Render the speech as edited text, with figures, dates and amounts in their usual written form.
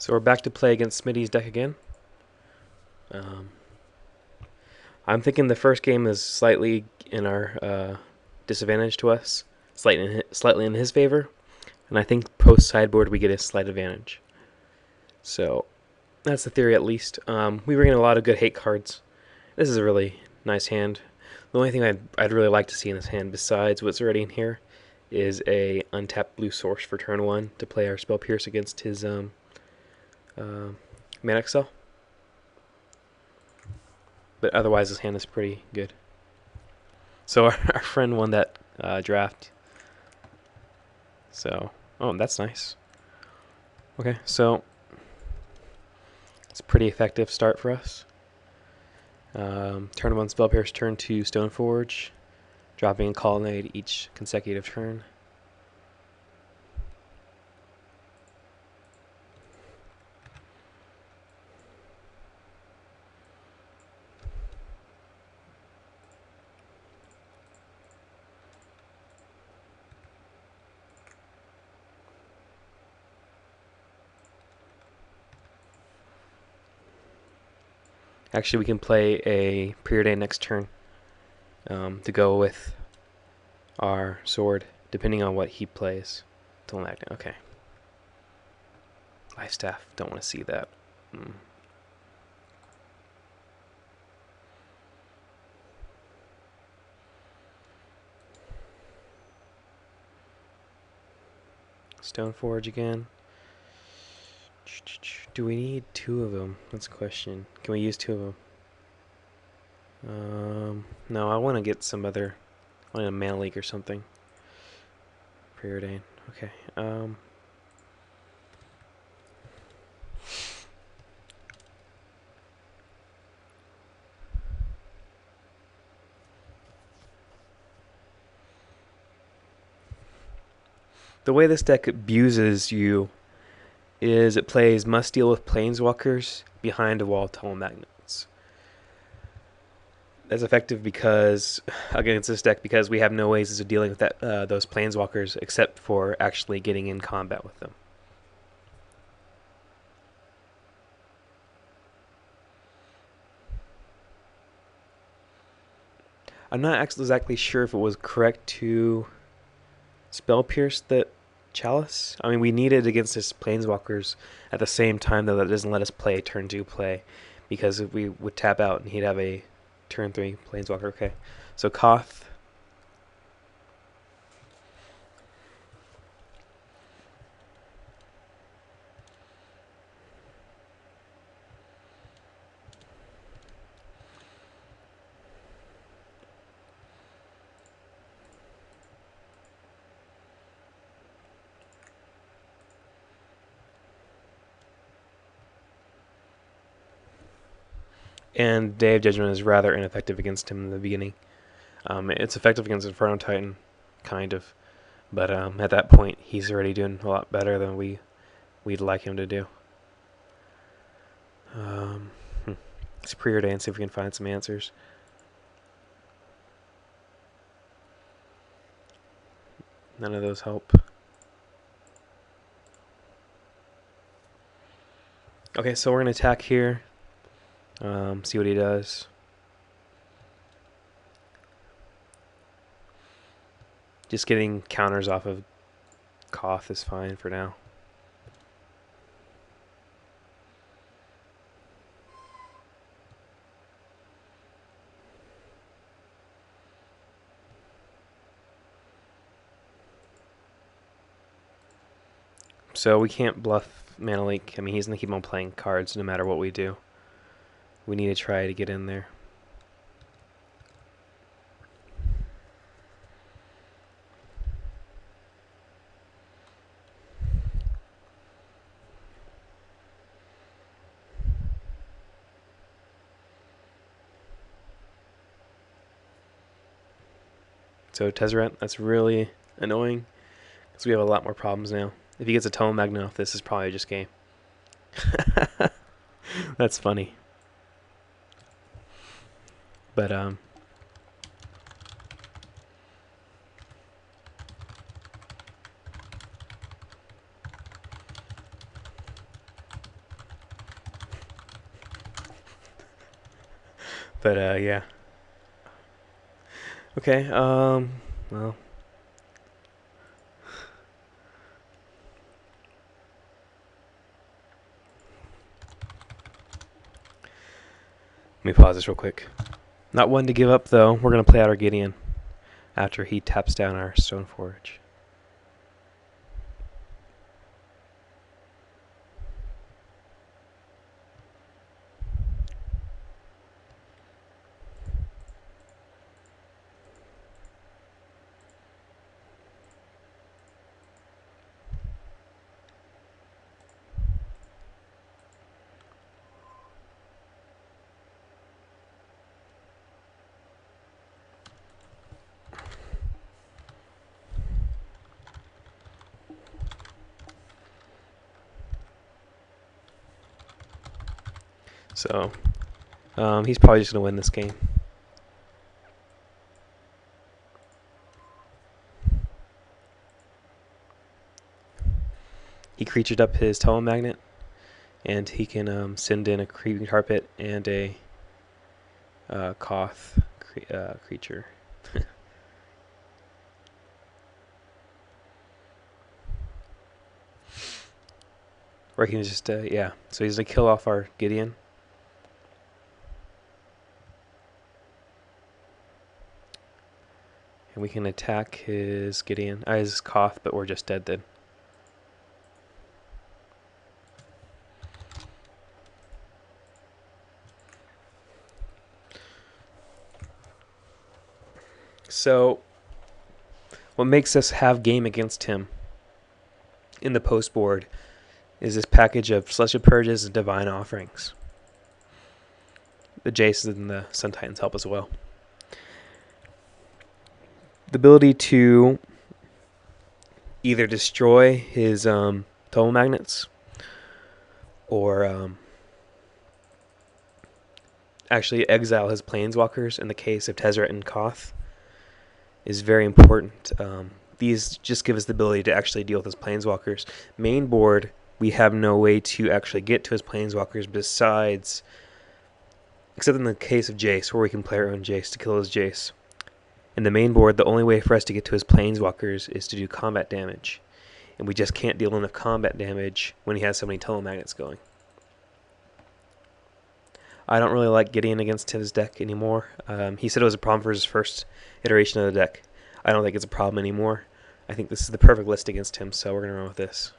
So we're back to play against Smitty's deck again. I'm thinking the first game is slightly in our disadvantage to us, slightly in his favor, and I think post sideboard we get a slight advantage. So that's the theory at least. We bring in a lot of good hate cards. This is a really nice hand. The only thing I'd really like to see in this hand, besides what's already in here, is a untapped blue source for turn 1 to play our Spell Pierce against his Mana Excel. But otherwise, his hand is pretty good. So our friend won that draft. So, oh, that's nice. Okay, so it's a pretty effective start for us. Turn 1 Spell Pierce, turn 2 Stoneforge, dropping a Colonnade each consecutive turn. Actually, we can play a Preordain next turn to go with our sword, depending on what he plays. Okay. Life Staff, don't want to see that. Stoneforge again. Do we need 2 of them? That's a question. Can we use 2 of them? No, I want to get some other. I want a Mana Leak or something. Preordain. Okay. The way this deck abuses you is it plays must deal with planeswalkers behind a wall tunnel magnets. That's effective because against this deck because we have no ways of dealing with those planeswalkers except for actually getting in combat with them. I'm not exactly sure if it was correct to Spell Pierce the Chalice. I mean, we need it against his planeswalkers at the same time, though that doesn't let us play turn 2 play, because if we would tap out and he'd have a turn 3 planeswalker. Okay, so Koth. And Day of Judgment is rather ineffective against him in the beginning. It's effective against Inferno Titan, kind of, but at that point he's already doing a lot better than we'd like him to do. Let's preordain and see if we can find some answers. None of those help. Okay, so we're gonna attack here. See what he does. Just getting counters off of Koth is fine for now. So we can't bluff Mana Leak. I mean, he's going to keep on playing cards no matter what we do. We need to try to get in there. So Tezzeret, that's really annoying, because we have a lot more problems now. If he gets a Tome Magnet off, this is probably just game. That's funny. But But yeah. Okay. Well. Let me pause this real quick. Not one to give up, though. We're going to play out our Gideon after he taps down our Stoneforge. So, he's probably just going to win this game. He creatured up his Telemagnet, and he can send in a Creeping Carpet and a Koth creature. Or he can just, yeah. So he's going to kill off our Gideon. And we can attack his Gideon, his Koth, but we're just dead then. So, what makes us have game against him in the post board is this package of Celestial Purges and Divine Offerings. The Jaces and the Sun Titans help as well. The ability to either destroy his Telemagnets or actually exile his Planeswalkers in the case of Tezzeret and Koth is very important. These just give us the ability to actually deal with his Planeswalkers. Main board, we have no way to actually get to his Planeswalkers besides, except in the case of Jace, where we can play our own Jace to kill his Jace. In the main board, the only way for us to get to his Planeswalkers is to do combat damage. And we just can't deal enough combat damage when he has so many Telemagnets going. I don't really like Gideon against his deck anymore. He said it was a problem for his first iteration of the deck. I don't think it's a problem anymore. I think this is the perfect list against him, so we're going to run with this.